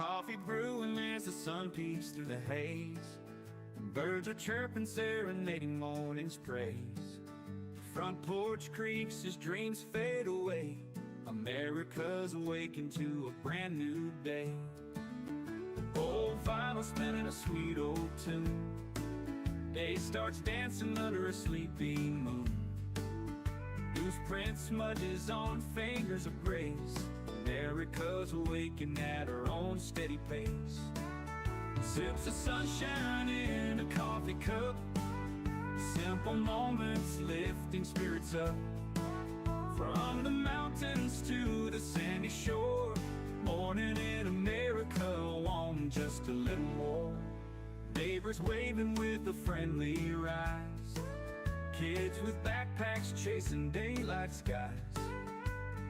coffee brewing as the sun peeks through the haze. Birds are chirping, serenading morning's praise. Front porch creaks as dreams fade away. America's awakened to a brand new day. Old vinyl spinning a sweet old tune. Day starts dancing under a sleepy moon. Loose print smudges on fingers of grace. America's awakened at her own steady pace. Sips of sunshine in a coffee cup. Simple moments lifting spirits up. From the mountains to the sandy shore. Morning in America, want just a little more. Neighbors waving with a friendly rise. Kids with backpacks chasing daylight skies.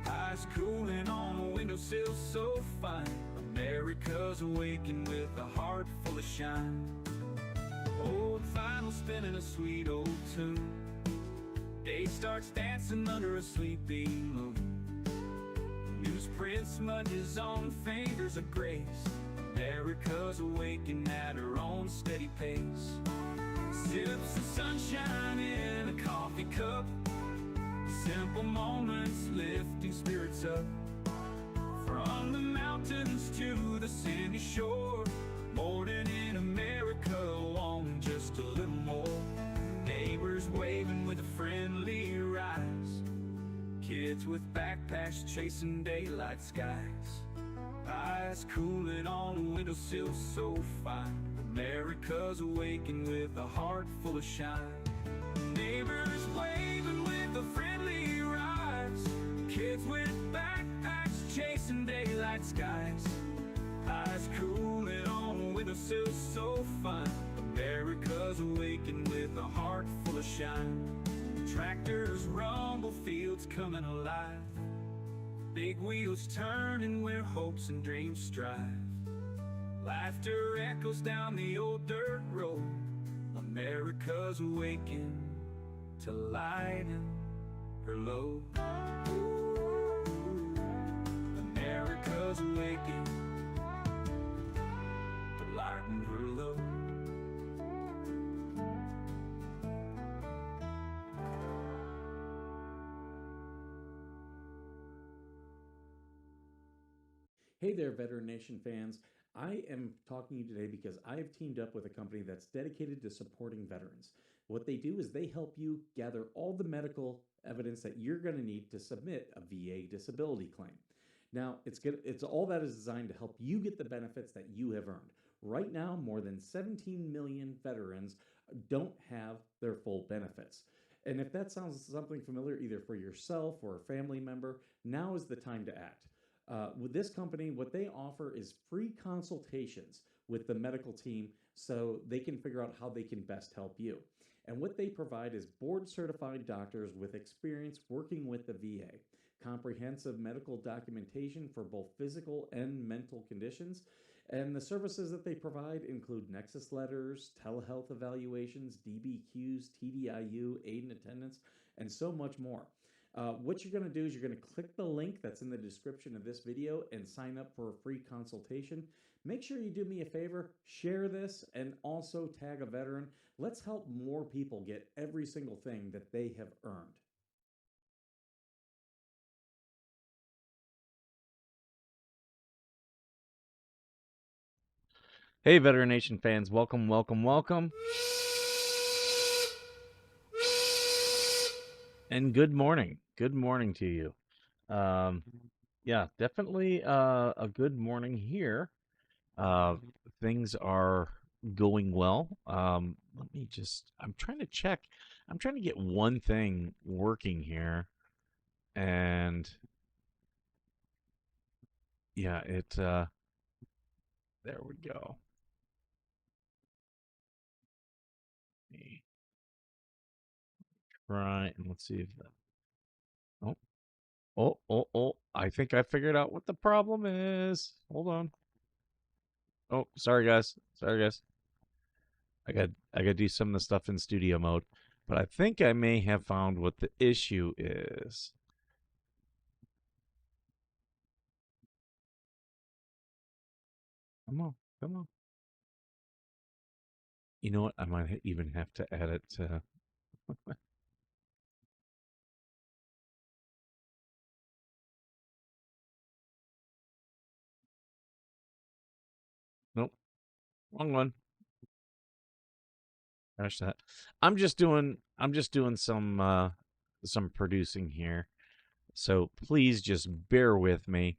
Eyes cooling on a windowsill so fine. America's awakened with a heart full of shine. Old vinyl spinning a sweet old tune. Day starts dancing under a sleepy moon. Newsprint smudges on fingers of grace. America's awakened at her own steady pace. Sips of sunshine in a coffee cup. Simple moments lifting spirits up. From the mountains to the sandy shore. Morning in America, want just a little more. Neighbors waving with a friendly rise. Kids with backpacks chasing daylight skies. Eyes cooling on a windowsill so fine. America's awakened with a heart full of shine. Neighbors waving with a friendly rise. Kids with backpacks chasing daylight skies. Eyes cooling on a windowsill so fine. America's awakened with a heart full of shine. Tractors rumble, fields coming alive. Big wheels turning where hopes and dreams strive. Laughter echoes down the old dirt road. America's awakened to lighten her load. America's awakened to lighten her load. Hey there, Veteran Nation fans. I am talking to you today because I have teamed up with a company that's dedicated to supporting veterans. What they do is they help you gather all the medical evidence that you're going to need to submit a VA disability claim. Now, it's all that is designed to help you get the benefits that you have earned. Right now, more than 17 million veterans don't have their full benefits. And if that sounds something familiar, either for yourself or a family member, now is the time to act. With this company, what they offer is free consultations with the medical team so they can figure out how they can best help you. And what they provide is board-certified doctors with experience working with the VA, comprehensive medical documentation for both physical and mental conditions, and the services that they provide include nexus letters, telehealth evaluations, DBQs, TDIU, aid and attendance, and so much more. What you're going to do is you're going to click the link that's in the description of this video and sign up for a free consultation. Make sure you do me a favor, share this, and also tag a veteran. Let's help more people get every single thing that they have earned. Hey, Veteran Nation fans, welcome, welcome, welcome. And good morning. Good morning to you. Yeah, definitely a good morning here. Things are going well. I'm trying to check. I'm trying to get one thing working here. And yeah, there we go. Right, and let's see if that. Oh, I think I figured out what the problem is. Hold on. Oh, sorry guys. I got to do some of the stuff in studio mode, but I think I may have found what the issue is. Come on. Come on. You know what? I might even have to add it to. Nope. Wrong one. Finish that. I'm just doing some producing here. So please just bear with me.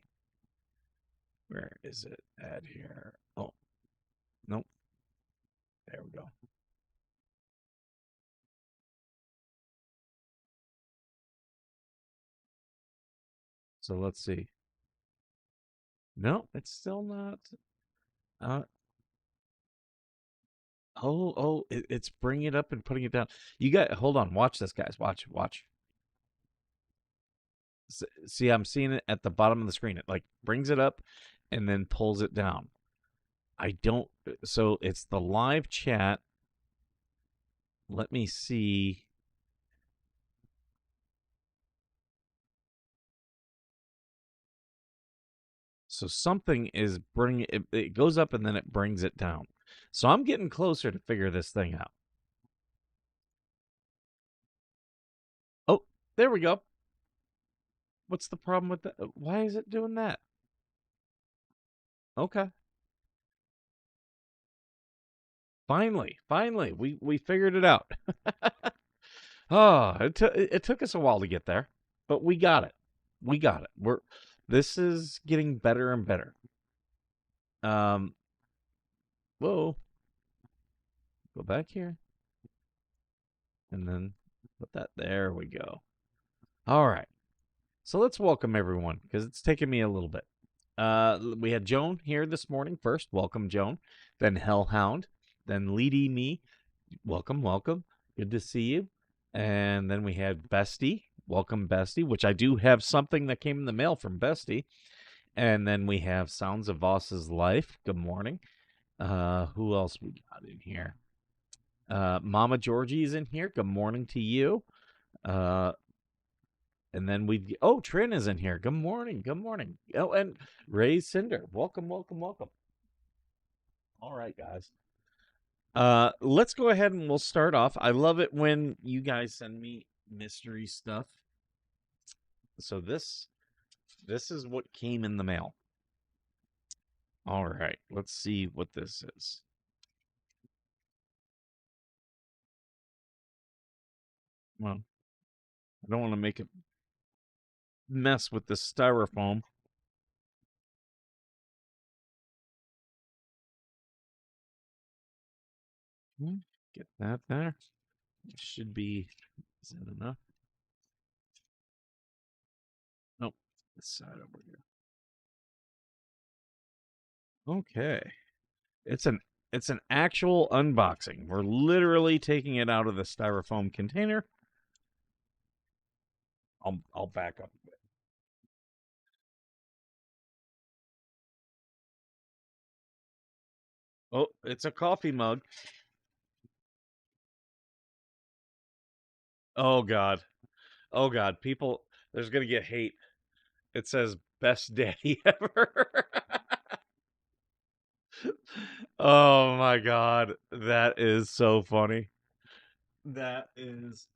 Where is it at here? Oh, nope. There we go. So let's see. No, it's still not. Uh, it's bringing it up and putting it down. You got hold on. Watch this, guys. Watch. See, I'm seeing it at the bottom of the screen. It like brings it up and then pulls it down. I don't. So it's the live chat. Let me see. So something is bringing it. It goes up and then it brings it down. So I'm getting closer to figure this thing out. Oh, there we go. What's the problem with that? Why is it doing that? Okay. Finally, we figured it out. Oh, it took us a while to get there, but we got it. We got it. This is getting better and better. Um, whoa, go back here, and then put that. There we go. All right. So let's welcome everyone because it's taken me a little bit. We had Joan here this morning first. Welcome, Joan. Then Hellhound. Then Leedy Me. Welcome. Good to see you. And then we had Bestie. Welcome, Bestie, which I do have something that came in the mail from Bestie. And then we have Sounds of Voss's Life. Good morning. Who else we got in here? Mama Georgie's in here. Good morning to you. And then Trin is in here. Good morning. Oh, and Ray Cinder. Welcome. All right, guys. Let's go ahead and we'll start off. I love it when you guys send me mystery stuff. So this is what came in the mail. All right, let's see what this is. Well, I don't want to make a mess with the styrofoam. Get that there. It should be. Is that enough? Nope. This side over here. Okay. It's an actual unboxing. We're literally taking it out of the styrofoam container. I'll back up a bit. Oh, it's a coffee mug. Oh God. Oh God. People, there's gonna get hate. It says best daddy ever. Oh my God. That is so funny. That is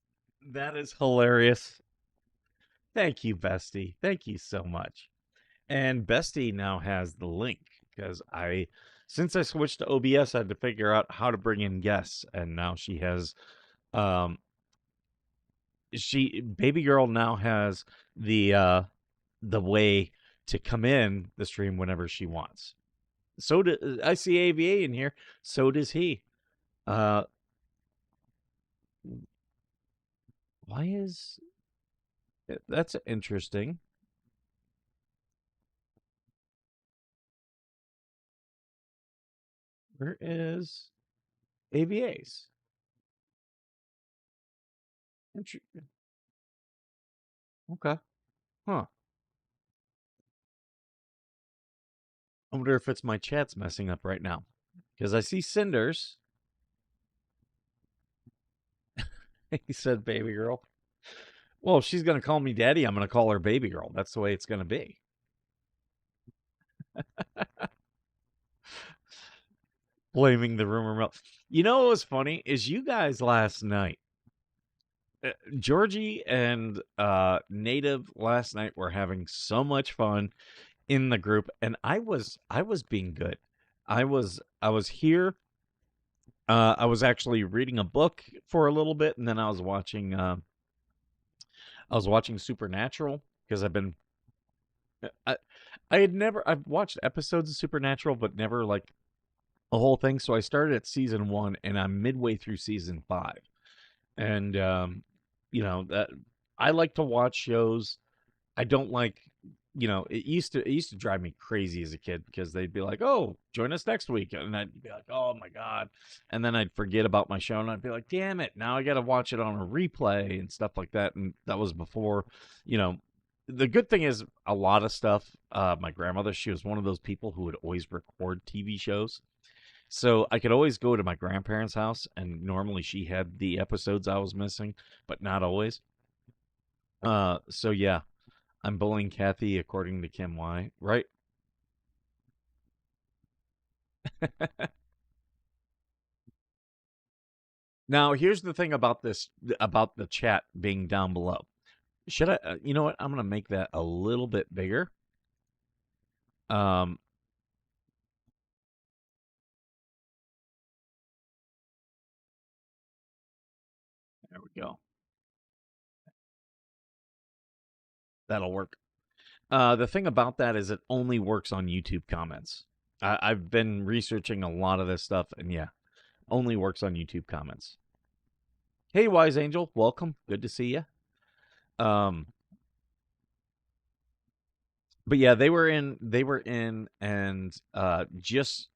hilarious. Thank you, Bestie. Thank you so much. And Bestie now has the link because since I switched to OBS, I had to figure out how to bring in guests, and now she has, baby girl now has the way to come in the stream whenever she wants. So I see AVA in here. So does he. Why is that's interesting? Where is AVA's? Okay. Huh. I wonder if it's my chat's messing up right now. Because I see Cinders. He said baby girl. Well, if she's going to call me daddy, I'm going to call her baby girl. That's the way it's going to be. blaming the rumor mill. You know what was funny is you guys last night, Georgie and Native last night were having so much fun in the group, and I was being good. I was here. I was actually reading a book for a little bit, and then I was watching Supernatural because I I've watched episodes of Supernatural, but never like a whole thing. So I started at season 1, and I'm midway through season 5. And that I like to watch shows. I don't like, it used to drive me crazy as a kid because they'd be like, "Oh, join us next week," and I'd be like, "Oh my god," and then I'd forget about my show, and I'd be like, "Damn it, now I got to watch it on a replay and stuff like that." And that was before, you know. The good thing is a lot of stuff. My grandmother, she was one of those people who would always record TV shows. So I could always go to my grandparents' house, and normally she had the episodes I was missing, but not always. So yeah, I'm bullying Kathy according to Kim Y, right? Now, here's the thing about this, about the chat being down below. Should I, you know what? I'm going to make that a little bit bigger. Um, there we go. That'll work. The thing about that is it only works on YouTube comments. I've been researching a lot of this stuff, and yeah, only works on YouTube comments. Hey, Wise Angel, welcome. Good to see you. But yeah, they were in and just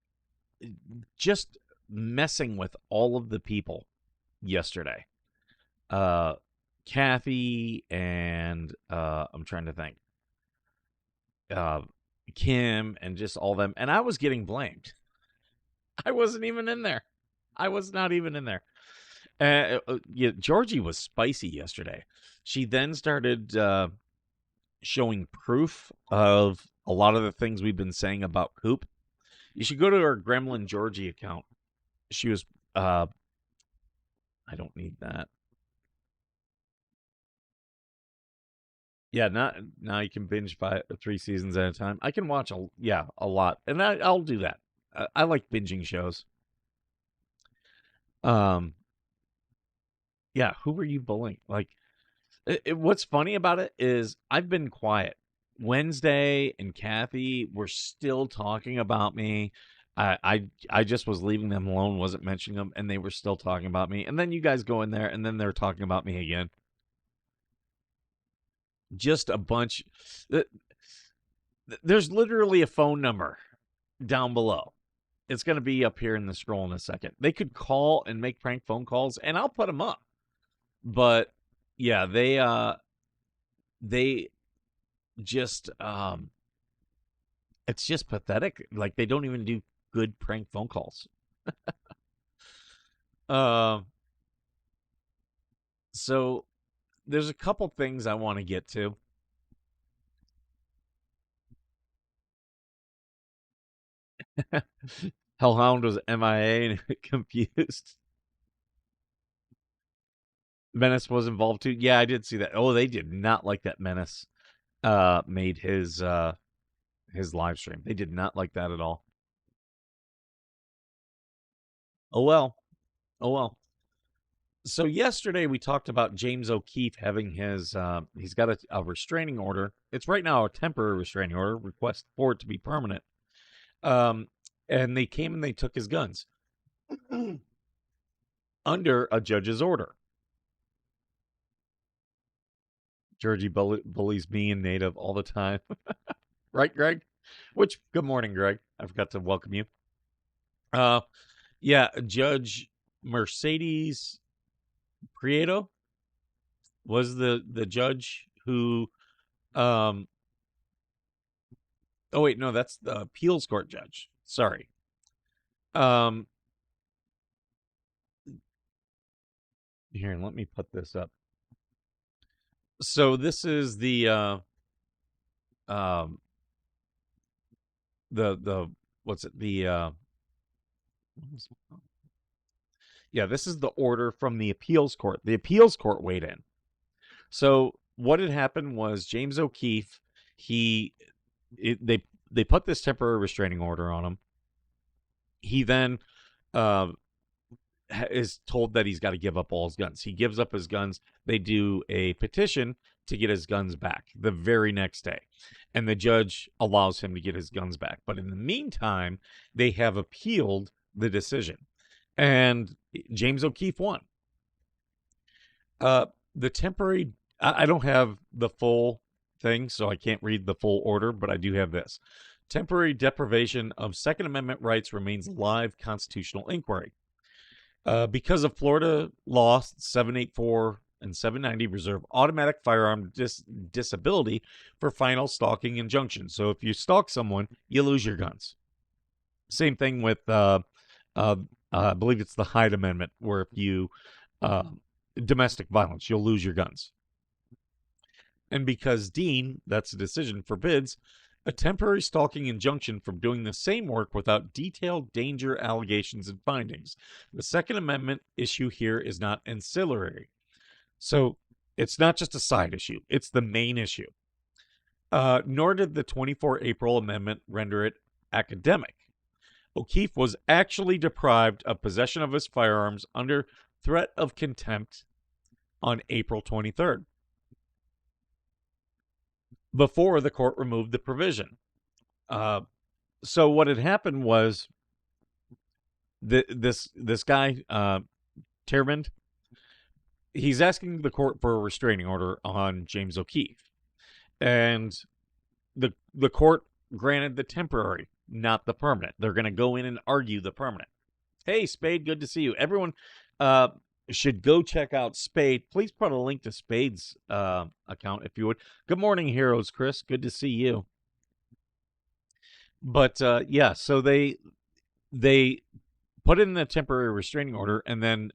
messing with all of the people yesterday. Uh Kathy and I'm trying to think. Uh Kim and just all them, and I was getting blamed. I wasn't even in there. I was not even in there. Yeah, Georgie was spicy yesterday. She then started showing proof of a lot of the things we've been saying about Coop. You should go to her Gremlin Georgie account. She was I don't need that. Yeah, not now you can binge 3 seasons at a time. I can watch a lot, and I'll do that. I like binging shows. Um, yeah, who were you bullying? Like, what's funny about it is I've been quiet. Wednesday and Kathy were still talking about me. I just was leaving them alone, wasn't mentioning them, and they were still talking about me. And then you guys go in there, and then they're talking about me again. Just a bunch. There's literally a phone number down below. It's going to be up here in the scroll in a second. They could call and make prank phone calls, and I'll put them up. But yeah, they just it's just pathetic. Like they don't even do good prank phone calls. uh, so there's a couple things I want to get to. Hellhound was MIA and confused. Menace was involved too. Yeah, I did see that. Oh, they did not like that Menace made his live stream. They did not like that at all. Oh well. Oh well. So yesterday we talked about James O'Keefe having his he's got a restraining order. It's right now a temporary restraining order, request for it to be permanent. Um and they came and they took his guns under a judge's order. Georgie bullies me and Native all the time. Right, Greg? Which, good morning, Greg. I forgot to welcome you. Yeah, Judge Mercedes Prieto was the judge who oh wait, no, that's the appeals court judge. Sorry. Um Here, let me put this up. So this is um the what's it? Yeah, this is the order from the appeals court. The appeals court weighed in. So what had happened was James O'Keefe, he they put this temporary restraining order on him. He then uh, is told that he's got to give up all his guns. He gives up his guns. They do a petition to get his guns back the very next day. And the judge allows him to get his guns back. But in the meantime, they have appealed the decision. And James O'Keefe won. The temporary, I don't have the full thing, so I can't read the full order, but I do have this. Temporary deprivation of Second Amendment rights remains a live constitutional inquiry. Because of Florida law 784 and 790 reserve automatic firearm disability for final stalking injunctions. So if you stalk someone, you lose your guns. Same thing with, I believe it's the Hyde Amendment, where if you domestic violence, you'll lose your guns. And because Dean, that's a decision, forbids a temporary stalking injunction from doing the same work without detailed danger allegations and findings. The Second Amendment issue here is not ancillary. So it's not just a side issue, it's the main issue. Nor did the 24 April Amendment render it academic. O'Keefe was actually deprived of possession of his firearms under threat of contempt on April 23rd. Before the court removed the provision. So what had happened was this guy, Tierman, he's asking the court for a restraining order on James O'Keefe. And the court granted the temporary, not the permanent. They're going to go in and argue the permanent. Hey, Spade, good to see you. Everyone should go check out Spade. Please put a link to Spade's account if you would. Good morning, heroes, Chris. Good to see you. But yeah, so they put in the temporary restraining order, and then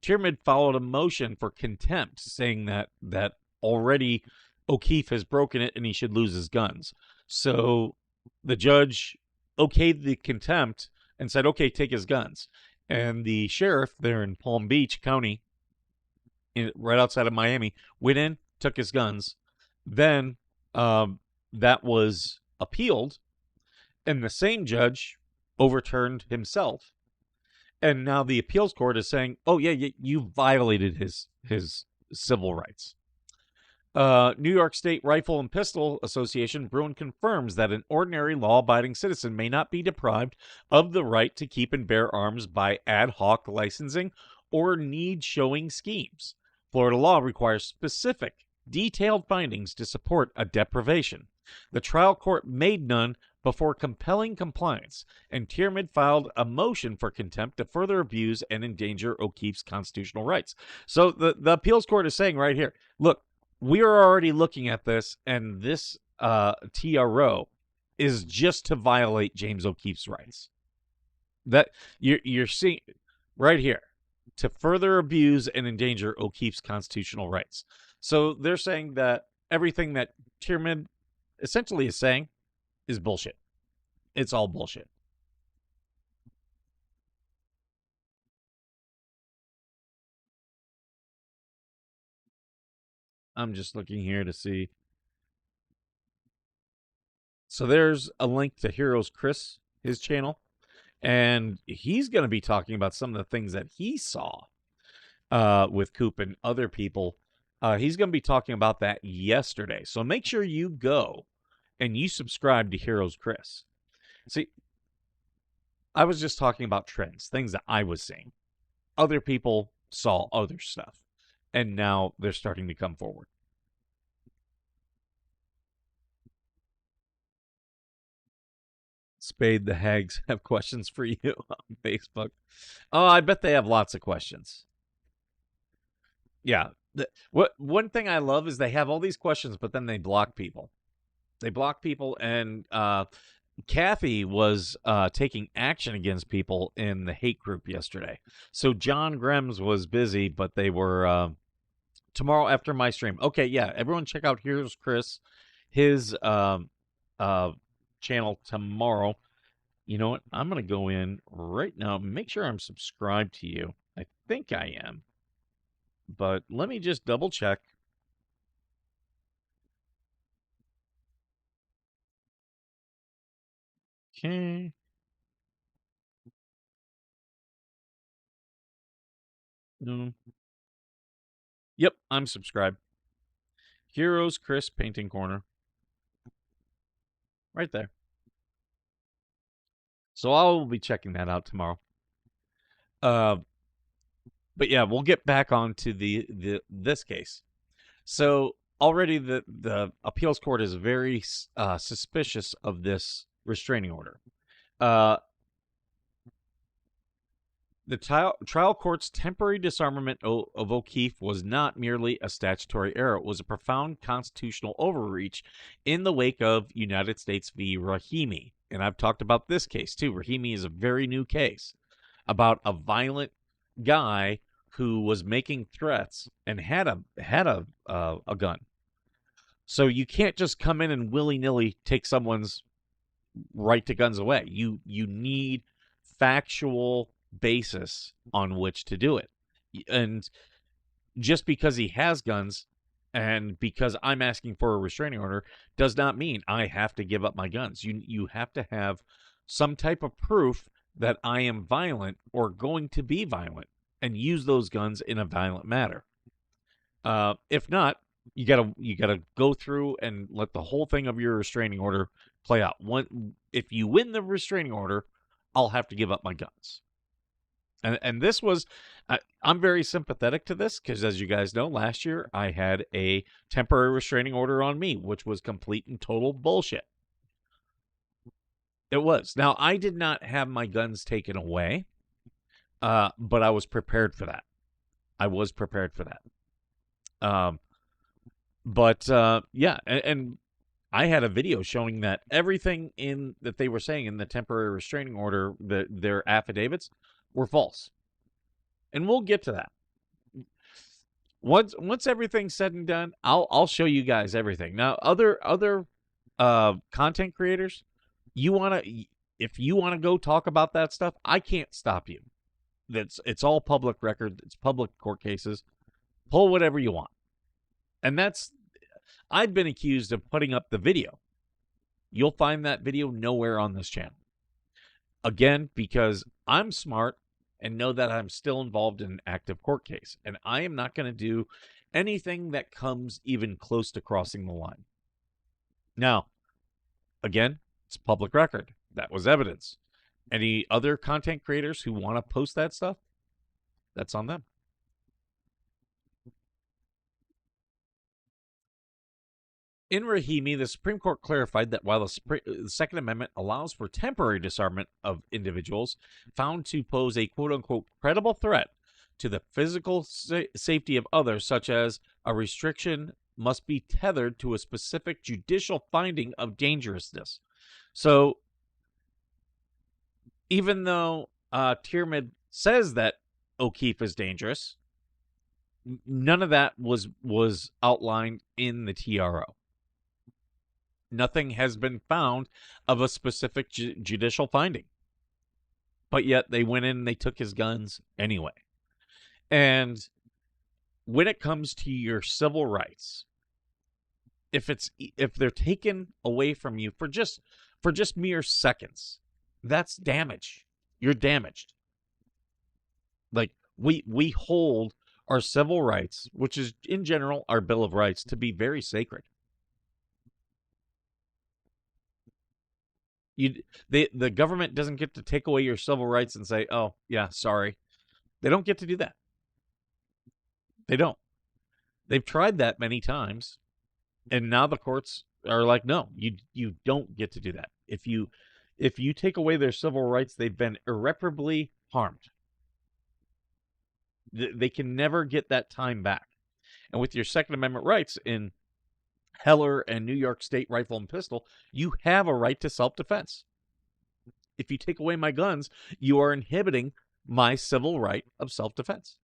Tierman followed a motion for contempt, saying that already O'Keefe has broken it and he should lose his guns. So the judge okayed the contempt and said, okay, take his guns. And the sheriff there in Palm Beach County, right outside of Miami, went in, took his guns. Then that was appealed, and the same judge overturned himself. And now the appeals court is saying, oh, yeah, you violated his civil rights. New York State Rifle and Pistol Association, Bruin confirms that an ordinary law-abiding citizen may not be deprived of the right to keep and bear arms by ad hoc licensing or need-showing schemes. Florida law requires specific, detailed findings to support a deprivation. The trial court made none before compelling compliance, and Tierman filed a motion for contempt to further abuse and endanger O'Keefe's constitutional rights. So the appeals court is saying right here, look, we are already looking at this, and this TRO is just to violate James O'Keefe's rights. That you're seeing right here, to further abuse and endanger O'Keefe's constitutional rights. So they're saying that everything that Tierman essentially is saying is bullshit. It's all bullshit. I'm just looking here to see. So there's a link to Heroes Chris, his channel, and he's going to be talking about some of the things that he saw with Coop and other people. He's going to be talking about that yesterday. So make sure you go and you subscribe to Heroes Chris. See, I was just talking about trends, things that I was seeing. Other people saw other stuff, and now they're starting to come forward. Spade, the Hags have questions for you on Facebook. Oh, I bet they have lots of questions. Yeah. One thing I love is they have all these questions, but then they block people. They block people, and Kathy was taking action against people in the hate group yesterday. So John Grems was busy, but they were tomorrow after my stream. Okay, yeah, everyone check out Here's Chris, his channel tomorrow. You know what? I'm going to go in right now, make sure I'm subscribed to you. I think I am, but let me just double check. Okay. No. Yep, I'm subscribed. Heroes Chris Painting Corner. Right there. So I'll be checking that out tomorrow. But yeah, we'll get back on to this case. So already the appeals court is very suspicious of this restraining order. The trial court's temporary disarmament of O'Keefe was not merely a statutory error. It was a profound constitutional overreach in the wake of United States v. Rahimi. And I've talked about this case too. Rahimi is a very new case about a violent guy who was making threats and had a gun. So you can't just come in and willy-nilly take someone's right to guns away. You need factual basis on which to do it. And just because he has guns and because I'm asking for a restraining order does not mean I have to give up my guns. You have to have some type of proof that I am violent or going to be violent and use those guns in a violent manner. If not, you gotta go through and let the whole thing of your restraining order play out. If you win the restraining order, I'll have to give up my guns. And this was, I'm very sympathetic to this because, as you guys know, last year I had a temporary restraining order on me, which was complete and total bullshit. It was. Now, I did not have my guns taken away, but I was prepared for that. I was prepared for that. Yeah, and I had a video showing that everything that they were saying in the temporary restraining order, their affidavits, were false. And we'll get to that. Once everything's said and done, I'll show you guys everything. Now, other content creators, if you wanna go talk about that stuff, I can't stop you. It's all public record. It's public court cases. Pull whatever you want. And I've been accused of putting up the video. You'll find that video nowhere on this channel. Again, because I'm smart and know that I'm still involved in an active court case. And I am not going to do anything that comes even close to crossing the line. Now, again, it's public record. That was evidence. Any other content creators who want to post that stuff, that's on them. In Rahimi, the Supreme Court clarified that while the Second Amendment allows for temporary disarmament of individuals found to pose a quote-unquote credible threat to the physical safety of others, such as a restriction must be tethered to a specific judicial finding of dangerousness. So, even though Tierman says that O'Keefe is dangerous, none of that was outlined in the TRO. Nothing has been found of a specific judicial finding. But yet they went in and they took his guns anyway. And when it comes to your civil rights, if they're taken away from you for just mere seconds, that's damage. You're damaged. Like we hold our civil rights, which is in general our Bill of Rights, to be very sacred. The government doesn't get to take away your civil rights and say, "Oh, yeah, sorry." They don't get to do that. They don't. They've tried that many times, and now the courts are like, "No, you don't get to do that. If you take away their civil rights, they've been irreparably harmed. They can never get that time back." And with your Second Amendment rights in Heller and New York State Rifle and Pistol, you have a right to self-defense. If you take away my guns, you are inhibiting my civil right of self-defense.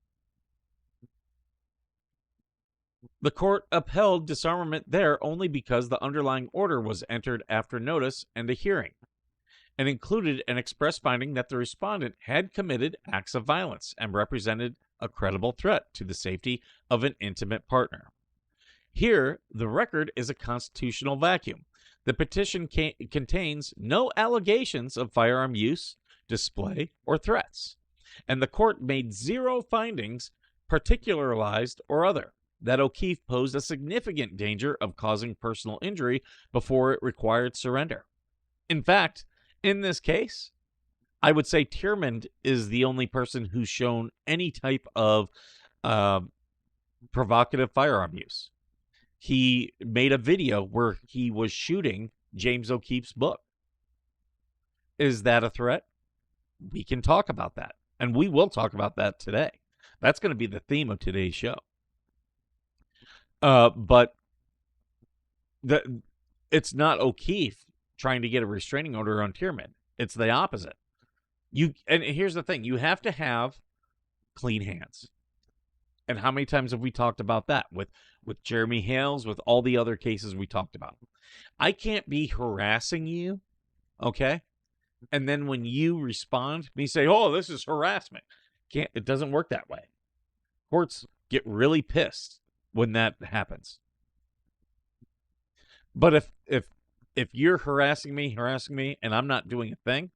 The court upheld disarmament there only because the underlying order was entered after notice and a hearing. and included an express finding that the respondent had committed acts of violence and represented a credible threat to the safety of an intimate partner. Here, the record is a constitutional vacuum. The petition contains no allegations of firearm use, display, or threats, and the court made zero findings, particularized or other, that OKeefe posed a significant danger of causing personal injury before it required surrender. In fact, in this case, I would say Tierman is the only person who's shown any type of provocative firearm use. He made a video where he was shooting James O'Keefe's book. Is that a threat? We can talk about that. And we will talk about that today. That's going to be the theme of today's show. But it's not O'Keefe trying to get a restraining order on Tierman. It's the opposite. And here's the thing. You have to have clean hands. And how many times have we talked about that with Jeremy Hales, with all the other cases we talked about? I can't be harassing you, okay? And then when you respond, me say, "Oh, this is harassment." It doesn't work that way. Courts get really pissed when that happens. But if you're harassing me, and I'm not doing a thing,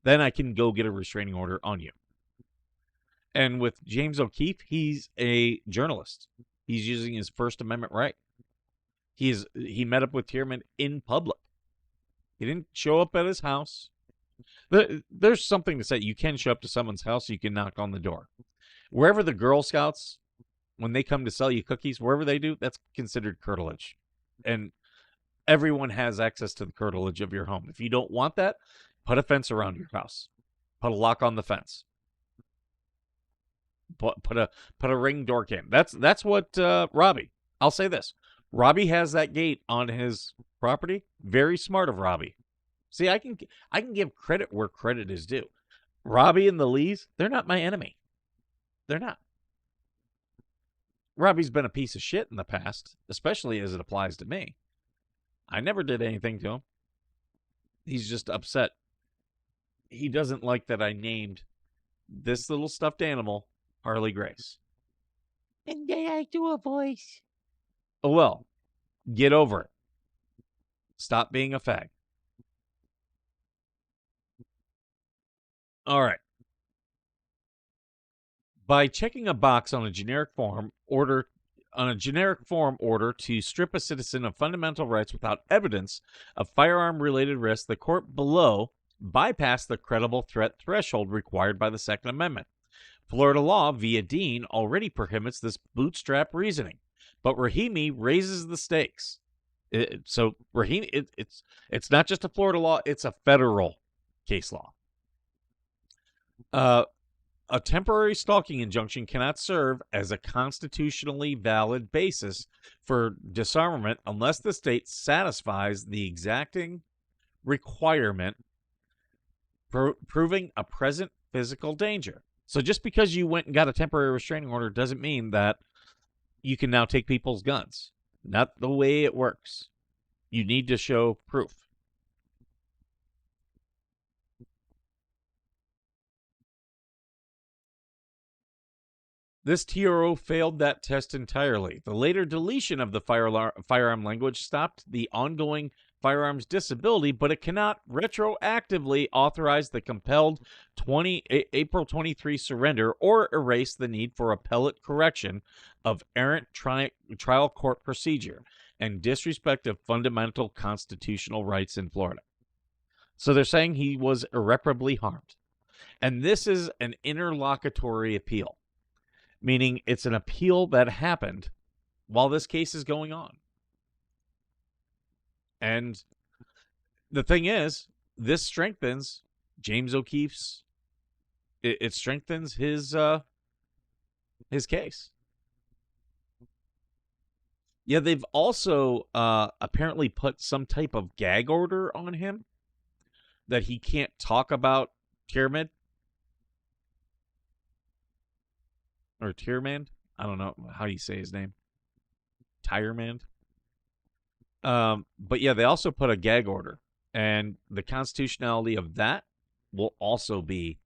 then I can go get a restraining order on you. And with James O'Keefe, he's a journalist. He's using his First Amendment right. He met up with Tierman in public. He didn't show up at his house. There's something to say. You can show up to someone's house. You can knock on the door. Wherever the Girl Scouts, when they come to sell you cookies, wherever they do, that's considered curtilage. And everyone has access to the curtilage of your home. If you don't want that, put a fence around your house. Put a lock on the fence. Put a ring door cam. That's what Robbie. I'll say this. Robbie has that gate on his property. Very smart of Robbie. See, I can give credit where credit is due. Robbie and the Lees, they're not my enemy. They're not. Robbie's been a piece of shit in the past, especially as it applies to me. I never did anything to him. He's just upset. He doesn't like that I named this little stuffed animal Harley Grace. And then I do a voice. Oh, well, get over it. Stop being a fag. All right. By checking a box on a generic form order to strip a citizen of fundamental rights without evidence of firearm-related risk, the court below bypassed the credible threat threshold required by the Second Amendment. Florida law, via Dean, already prohibits this bootstrap reasoning, but Rahimi raises the stakes. So Rahimi, it's not just a Florida law; it's a federal case law. A temporary stalking injunction cannot serve as a constitutionally valid basis for disarmament unless the state satisfies the exacting requirement proving a present physical danger. So just because you went and got a temporary restraining order doesn't mean that you can now take people's guns. Not the way it works. You need to show proof. This TRO failed that test entirely. The later deletion of the firearm language stopped the ongoing firearms disability, but it cannot retroactively authorize the compelled April 23 surrender or erase the need for appellate correction of errant trial court procedure and disrespect of fundamental constitutional rights in Florida. So they're saying he was irreparably harmed. And this is an interlocutory appeal, meaning it's an appeal that happened while this case is going on. And the thing is, this strengthens James O'Keefe's. It strengthens his case. Yeah, they've also apparently put some type of gag order on him that he can't talk about Tierman. Or Tierman. I don't know how you say his name. Tierman. But yeah, they also put a gag order. And the constitutionality of that will also be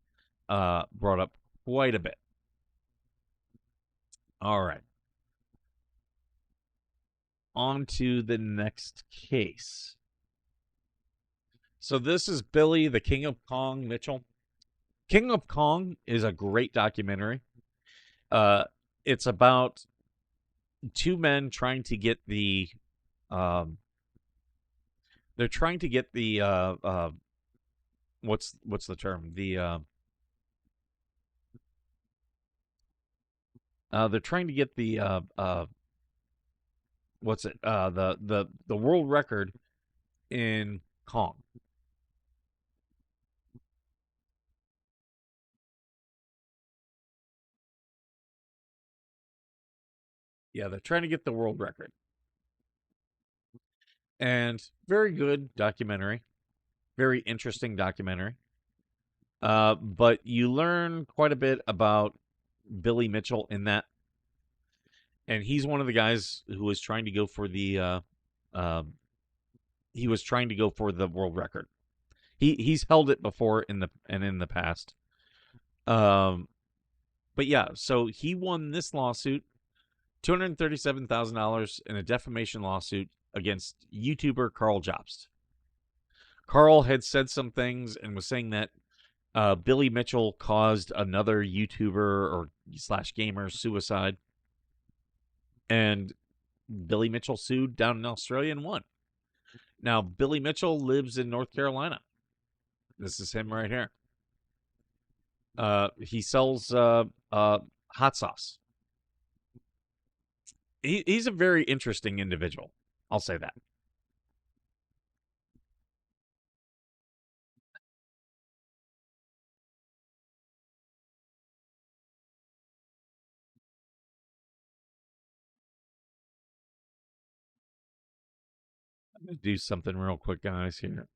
brought up quite a bit. All right. On to the next case. So this is Billy, the King of Kong, Mitchell. King of Kong is a great documentary. It's about two men trying to get the they're trying to get the what's the term? They're trying to get the what's it? The world record in Kong. Yeah, they're trying to get the world record. And very good documentary. Very interesting documentary. But you learn quite a bit about Billy Mitchell in that. And he's one of the guys who was trying to go for the world record. He's held it before in the past. But yeah, so he won this lawsuit, $237,000 in a defamation lawsuit against YouTuber Karl Jobst. Karl had said some things and was saying that Billy Mitchell caused another YouTuber or / gamer suicide. And Billy Mitchell sued down in Australia and won. Now, Billy Mitchell lives in North Carolina. This is him right here. He sells hot sauce. He's a very interesting individual. I'll say that. I'm going to do something real quick, guys, here.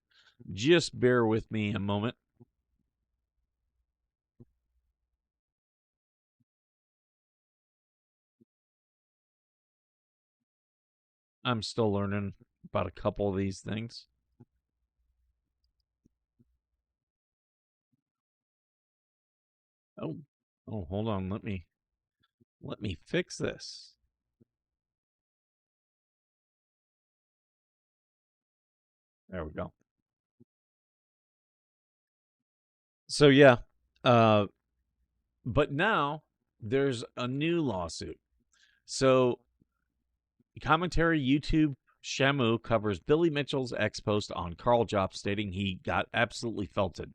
Just bear with me a moment. I'm still learning about a couple of these things. Oh, hold on. Let me fix this. There we go. So yeah, but now there's a new lawsuit. So commentary YouTube Shamu covers Billy Mitchell's ex post on Karl Jobst, stating he got absolutely felted.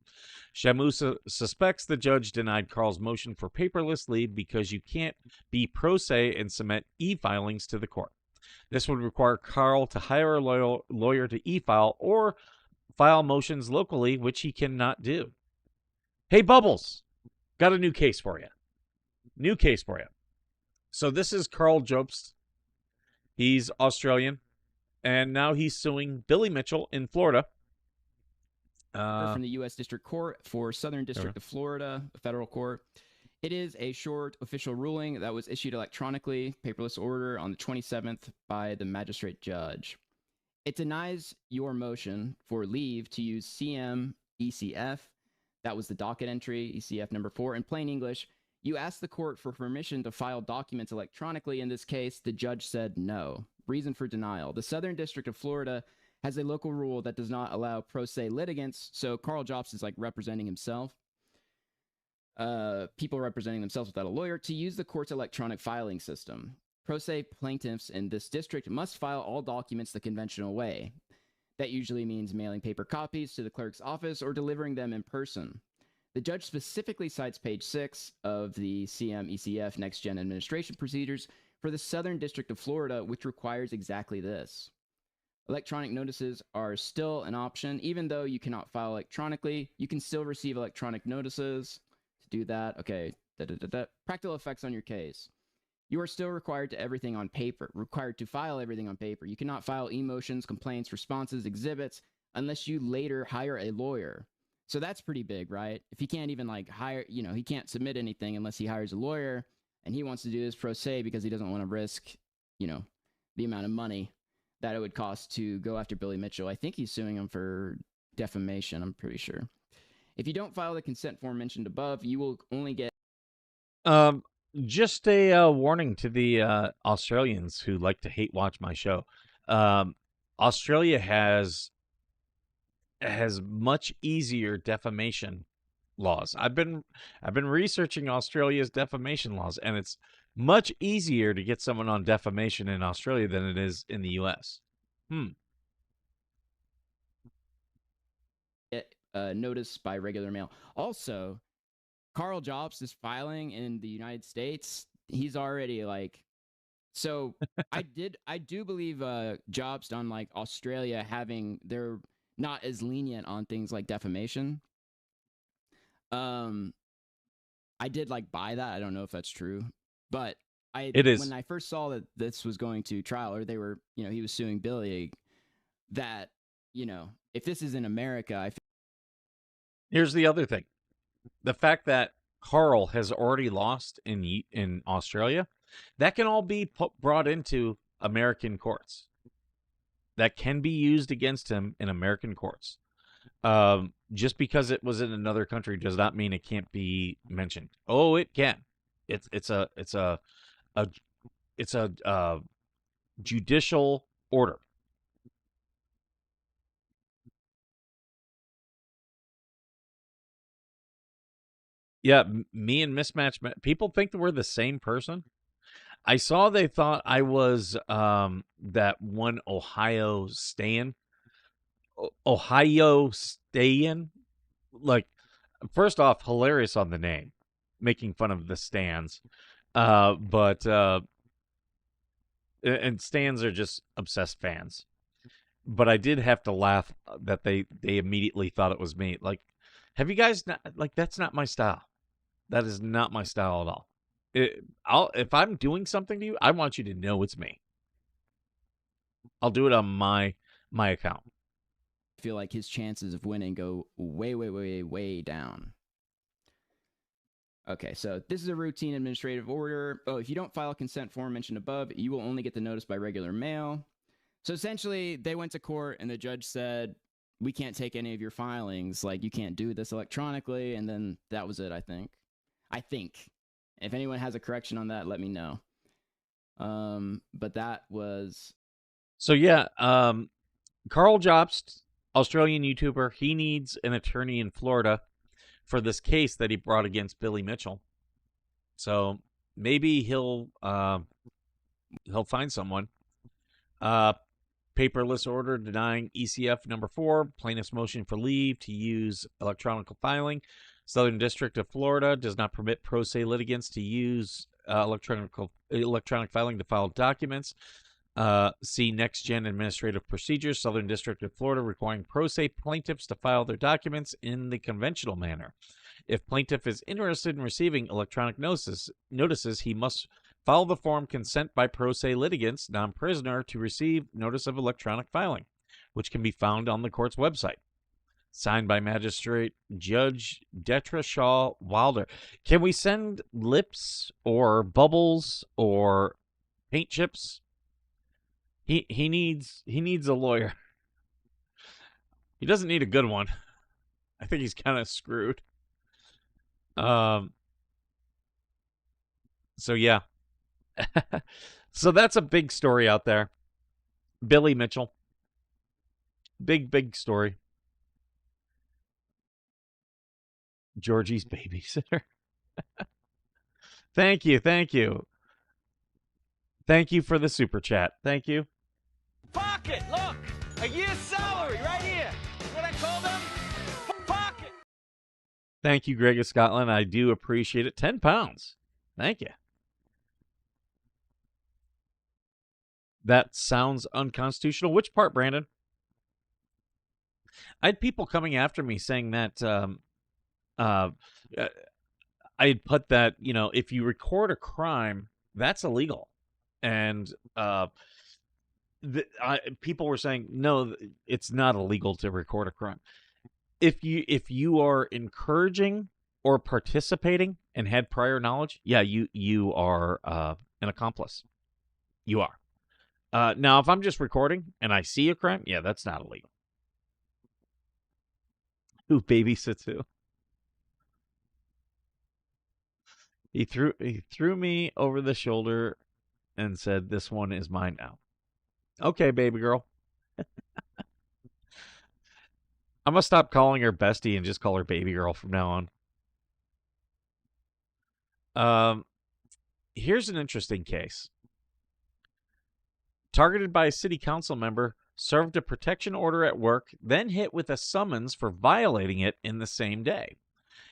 Shamu suspects the judge denied Karl's motion for paperless leave because you can't be pro se and submit e-filings to the court. This would require Karl to hire a lawyer to e-file or file motions locally, which he cannot do. Hey, Bubbles, got a new case for you. So this is Karl Jobst. He's Australian, and now he's suing Billy Mitchell in Florida. From the U.S. District Court for Southern District of Florida, a federal court. It is a short official ruling that was issued electronically, paperless order, on the 27th by the magistrate judge. It denies your motion for leave to use CM ECF. That was the docket entry, ECF number 4. In plain English, you asked the court for permission to file documents electronically. In this case, the judge said no. Reason for denial. The Southern District of Florida has a local rule that does not allow pro se litigants, so Karl Jobst is like representing himself. People representing themselves without a lawyer, to use the court's electronic filing system. Pro se plaintiffs in this district must file all documents the conventional way. That usually means mailing paper copies to the clerk's office or delivering them in person. The judge specifically cites page 6 of the CM-ECF Next Gen Administration Procedures for the Southern District of Florida, which requires exactly this. Electronic notices are still an option. Even though you cannot file electronically, you can still receive electronic notices. To do that, okay, practical effects on your case. You are still required to file everything on paper. You cannot file emotions, complaints, responses, exhibits, unless you later hire a lawyer. So that's pretty big, right? If he can't even hire, he can't submit anything unless he hires a lawyer, and he wants to do this pro se because he doesn't want to risk, the amount of money that it would cost to go after Billy Mitchell. I think he's suing him for defamation, I'm pretty sure. If you don't file the consent form mentioned above, you will only get... Just a warning to the Australians who like to hate watch my show. Australia has much easier defamation laws. I've been researching Australia's defamation laws, and it's much easier to get someone on defamation in Australia than it is in the U.S. Get notice by regular mail. Also, Karl Jobst is filing in the United States. He's already like... So I do believe Jobst, on like Australia, they're not as lenient on things like defamation. I did like buy that. I don't know if that's true, but It is. When I first saw that this was going to trial, or they were, he was suing Billy, that, if this is in America, Here's the other thing. The fact that Karl has already lost in Australia, that can all be brought into American courts. That can be used against him in American courts. Just because it was in another country does not mean it can't be mentioned. Oh, it can. It's a judicial order. Yeah, me and Mismatch. People think that we're the same person. I saw they thought I was that one Ohio Stan. Like, first off, hilarious on the name, making fun of the Stans. But and Stans are just obsessed fans. But I did have to laugh that they immediately thought it was me. Like, have you guys not, like, that's not my style. That is not my style at all. If I'm doing something to you, I want you to know it's me. I'll do it on my account. I feel like his chances of winning go way, way, way, way down. Okay, so this is a routine administrative order. Oh, if you don't file a consent form mentioned above, you will only get the notice by regular mail. So essentially, they went to court and the judge said, we can't take any of your filings. Like, you can't do this electronically. And then that was it, I think. If anyone has a correction on that, let me know. But that was... So, yeah, Karl Jobst, Australian YouTuber, he needs an attorney in Florida for this case that he brought against Billy Mitchell. So maybe he'll find someone. Paperless order denying ECF number 4, plaintiff's motion for leave to use electronic filing. Southern District of Florida does not permit pro se litigants to use electronic filing to file documents. See Next Gen Administrative Procedures, Southern District of Florida, requiring pro se plaintiffs to file their documents in the conventional manner. If plaintiff is interested in receiving electronic notices, he must file the form consent by pro se litigants, non-prisoner, to receive notice of electronic filing, which can be found on the court's website. Signed by Magistrate Judge Detra Shaw Wilder. Can we send lips or bubbles or paint chips? He needs a lawyer. He doesn't need a good one. I think he's kind of screwed. So yeah. So that's a big story out there. Billy Mitchell. Big story. Georgie's babysitter. Thank you. Thank you for the super chat. Thank you. Pocket, look! A year's salary right here! What I call them? Pocket! Thank you, Greg of Scotland. I do appreciate it. 10 pounds. Thank you. That sounds unconstitutional. Which part, Brandon? I had people coming after me saying that I had put that, if you record a crime, that's illegal. And people were saying, no, it's not illegal to record a crime. If you are encouraging or participating and had prior knowledge, yeah, you are an accomplice. You are. Now, if I'm just recording and I see a crime, yeah, that's not illegal. Who babysits who? He threw me over the shoulder and said, "This one is mine now." Okay, baby girl. I'm gonna stop calling her bestie and just call her baby girl from now on. Here's an interesting case. Targeted by a city council member, served a protection order at work, then hit with a summons for violating it in the same day.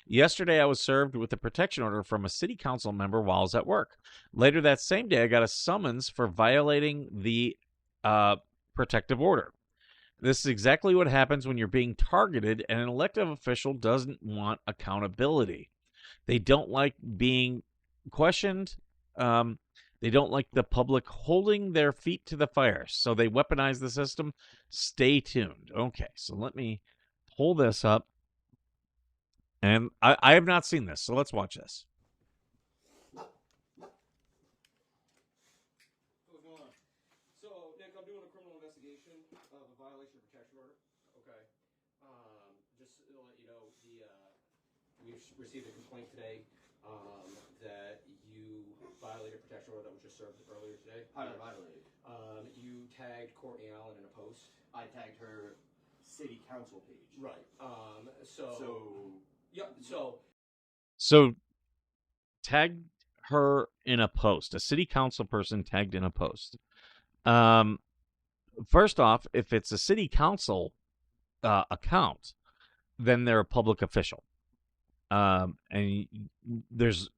Yesterday, I was served with a protection order from a city council member while I was at work. Later that same day, I got a summons for violating the protective order. This is exactly what happens when you're being targeted and an elected official doesn't want accountability. They don't like being questioned. They don't like the public holding their feet to the fire, so they weaponize the system. Stay tuned. Okay, so let me pull this up. And I have not seen this, so let's watch this. What's going on? So, Nick, I'm doing a criminal investigation of a violation of protection order. Okay. Just to let you know, we received a complaint today that you violated a protection order that was just served earlier today. How did I violate it? You tagged Courtney Allen in a post. I tagged her city council page. Right. So tagged her in a post. A city council person tagged in a post. First off, if it's a city council account, then they're a public official. And there's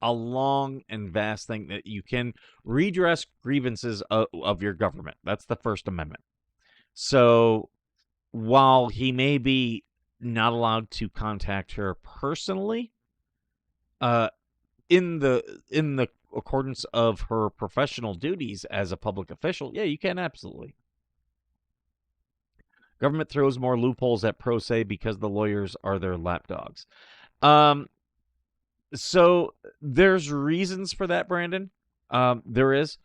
a long and vast thing that you can redress grievances of your government. That's the First Amendment. So while he may be not allowed to contact her personally, in the accordance of her professional duties as a public official, yeah, you can absolutely. Government throws more loopholes at pro se because the lawyers are their lapdogs. So there's reasons for that, Brandon. There is,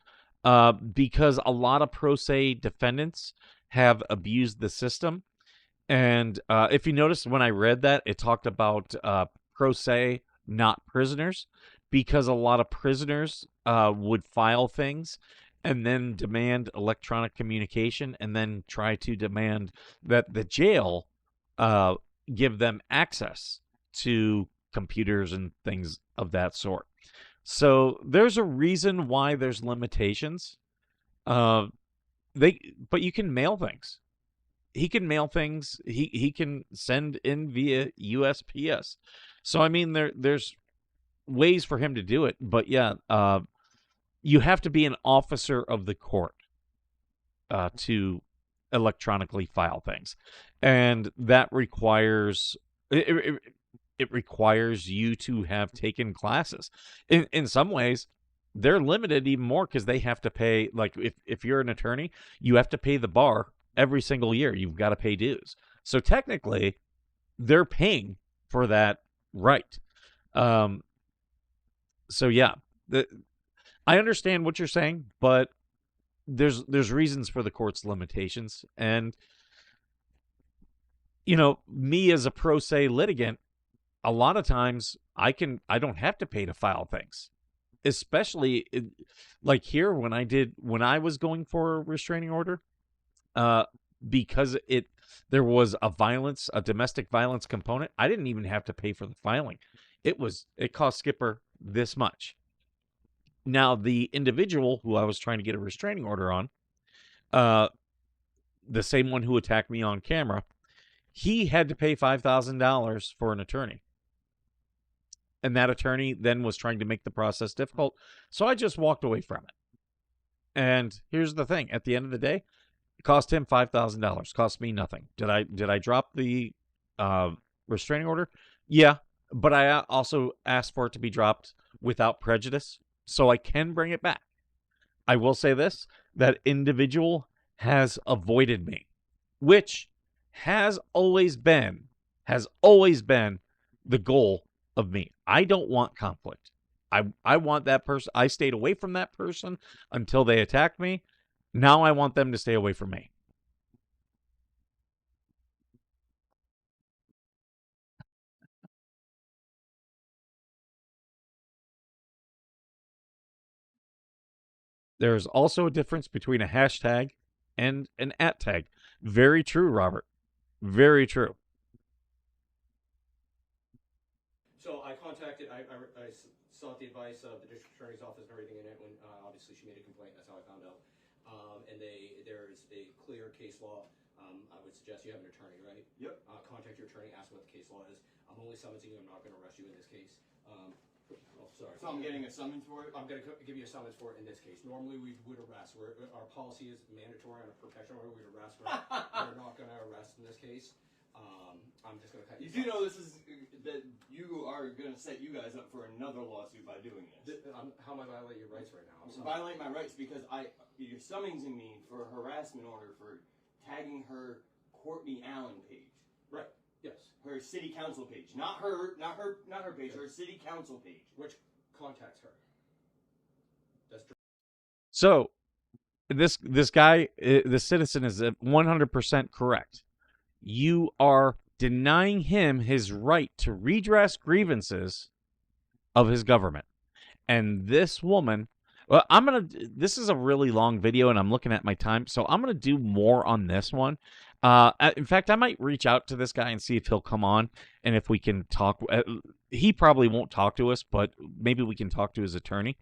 because a lot of pro se defendants have abused the system. And if you notice, when I read that, it talked about pro se, not prisoners, because a lot of prisoners would file things and then demand electronic communication and then try to demand that the jail give them access to computers and things of that sort. So there's a reason why there's limitations. But you can mail things. He can mail things. He can send in via USPS. So I mean, there's ways for him to do it. But yeah, you have to be an officer of the court to electronically file things, and that requires it requires you to have taken classes. In some ways, they're limited even more because they have to pay. Like if you're an attorney, you have to pay the bar every single year. You've got to pay dues. So technically, they're paying for that right. So yeah, I understand what you're saying, but there's reasons for the court's limitations. And you know, me as a pro se litigant, a lot of times I don't have to pay to file things, especially like here when I was going for a restraining order, because there was a domestic violence component. I didn't even have to pay for the filing. It cost Skipper this much. Now the individual who I was trying to get a restraining order on, the same one who attacked me on camera, he had to pay $5,000 for an attorney. And that attorney then was trying to make the process difficult. So I just walked away from it. And here's the thing. At the end of the day, it cost him $5,000. Cost me nothing. Did I drop the restraining order? Yeah. But I also asked for it to be dropped without prejudice, so I can bring it back. I will say this. That individual has avoided me, which has always been the goal of me. I don't want conflict. I want that person. I stayed away from that person until they attacked me. Now I want them to stay away from me. There's also a difference between a hashtag and an @ tag. Very true, Robert. Very true. So I contacted, I sought the advice of the district attorney's office and everything in it when obviously she made a complaint. That's how I found out. And there's a clear case law. I would suggest you have an attorney, right? Yep. Contact your attorney, ask what the case law is. I'm only summoning you. I'm not going to arrest you in this case. Sorry. So I'm getting a summons for it? I'm going to give you a summons for it in this case. Normally we would arrest. Our policy is mandatory on a professional order. We'd arrest. We're not going to arrest in this case. I'm just going to cut You do know this is that you are going to set you guys up for another lawsuit by doing this. How am I violating your rights right now? I'm I'm violating my rights because you're summoning me for a harassment order for tagging her Courtney Allen page. Right. Yes. Her city council page, not her page. Her city council page, which contacts her. That's true. So, this guy, the citizen, is 100% correct. You are denying him his right to redress grievances of his government. And this woman, well, this is a really long video and I'm looking at my time, so I'm going to do more on this one. In fact, I might reach out to this guy and see if he'll come on and if we can talk. He probably won't talk to us, but maybe we can talk to his attorney.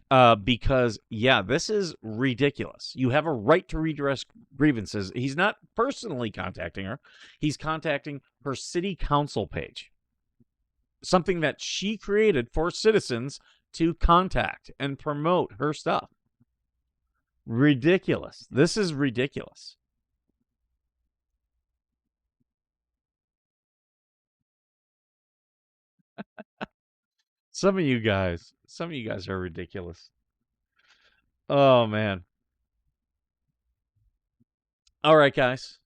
Because, yeah, this is ridiculous. You have a right to redress grievances. He's not personally contacting her. He's contacting her city council page. Something that she created for citizens to contact and promote her stuff. Ridiculous. This is ridiculous. Some of you guys are ridiculous. Oh, man. All right, guys.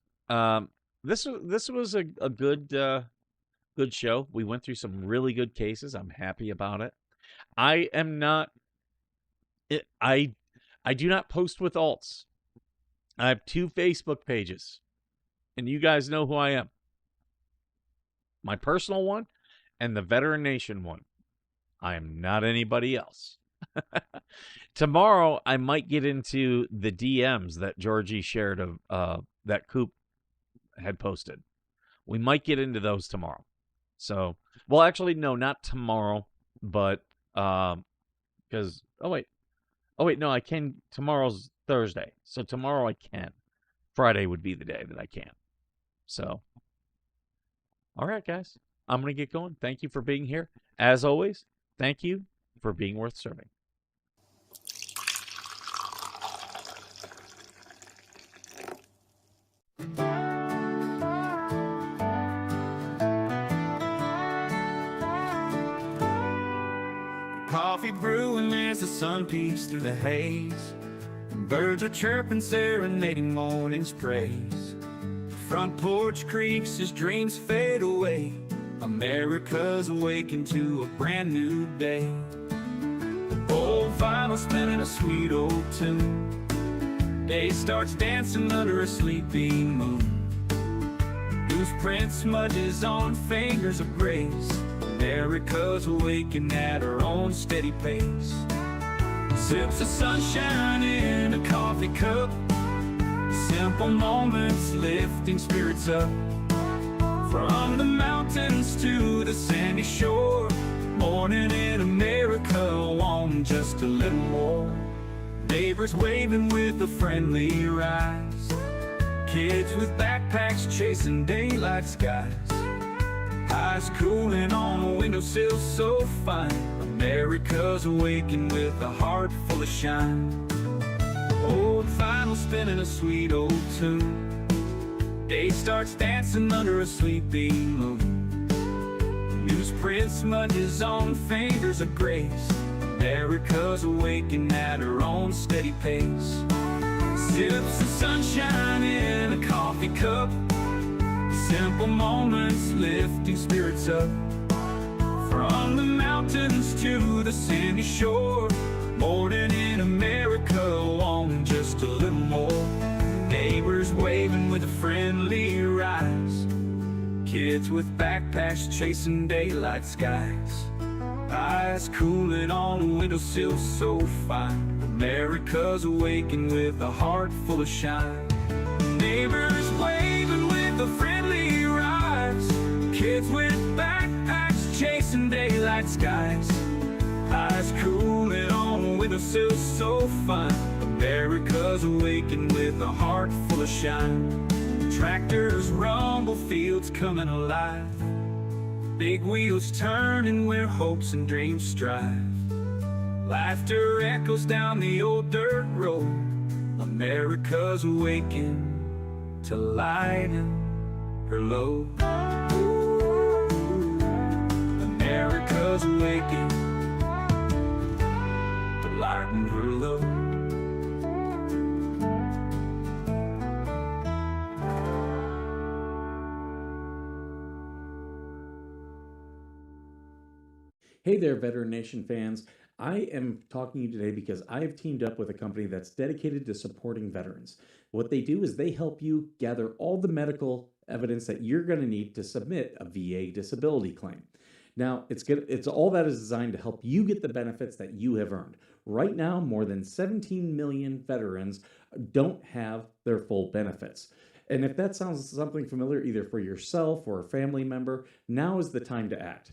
This was a good show. We went through some really good cases. I'm happy about it. I am not. I do not post with alts. I have 2 Facebook pages, and you guys know who I am. My personal one and the Veteran Nation one. I am not anybody else. Tomorrow, I might get into the DMs that Georgie shared of that Coop had posted. We might get into those tomorrow. So, well, actually, no, not tomorrow, but because oh wait, no, I can. Tomorrow's Thursday, so tomorrow I can. Friday would be the day that I can. So, all right, guys, I'm gonna get going. Thank you for being here, as always. Thank you for being worth serving. Coffee brewing as the sun peeks through the haze. Birds are chirping, serenading morning's praise. Front porch creaks as dreams fade away. America's awakened to a brand new day. Old vinyl spinning a sweet old tune. Day starts dancing under a sleepy moon. Loose print smudges on fingers of grace. America's awakened at her own steady pace. Sips of sunshine in a coffee cup. Simple moments lifting spirits up. From the mountains to the sandy shore. Morning in America, want just a little more. Neighbors waving with a friendly rise. Kids with backpacks chasing daylight skies. Eyes cooling on a windowsill so fine. America's awakened with a heart full of shine. Old vinyl spinning a sweet old tune. Day starts dancing under a sleepy moon. Newsprint smudges on fingers of grace. America's awakened at her own steady pace. Sips of sunshine in a coffee cup. Simple moments lifting spirits up. From the mountains to the sandy shore. Morning in America, wanting just a little more. Neighbors waving with a friendly rise. Kids with backpacks chasing daylight skies. Eyes cooling on a windowsill so fine. America's awaking with a heart full of shine. Neighbors waving with a friendly rise. Kids with backpacks chasing daylight skies. Eyes cooling on with a so fun. America's awaking with a heart full of shine. Tractors rumble, fields coming alive. Big wheels turning where hopes and dreams strive. Laughter echoes down the old dirt road. America's awaking to lighten her load. America's awaking to lighten her load. Hey there, Veteran Nation fans. I am talking to you today because I have teamed up with a company that's dedicated to supporting veterans. What they do is they help you gather all the medical evidence that you're going to need to submit a VA disability claim. Now, it's all that is designed to help you get the benefits that you have earned. Right now, more than 17 million veterans don't have their full benefits. And if that sounds something familiar, either for yourself or a family member, now is the time to act.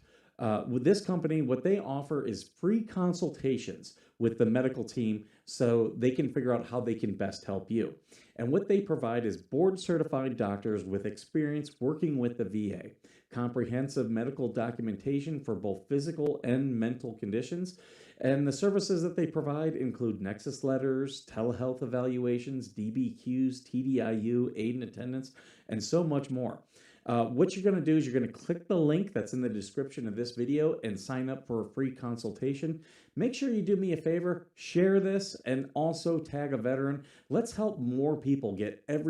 With this company, what they offer is free consultations with the medical team so they can figure out how they can best help you. And what they provide is board-certified doctors with experience working with the VA, comprehensive medical documentation for both physical and mental conditions, and the services that they provide include nexus letters, telehealth evaluations, DBQs, TDIU, aid and attendance, and so much more. What you're going to do is you're going to click the link that's in the description of this video and sign up for a free consultation. Make sure you do me a favor, share this, and also tag a veteran. Let's help more people get every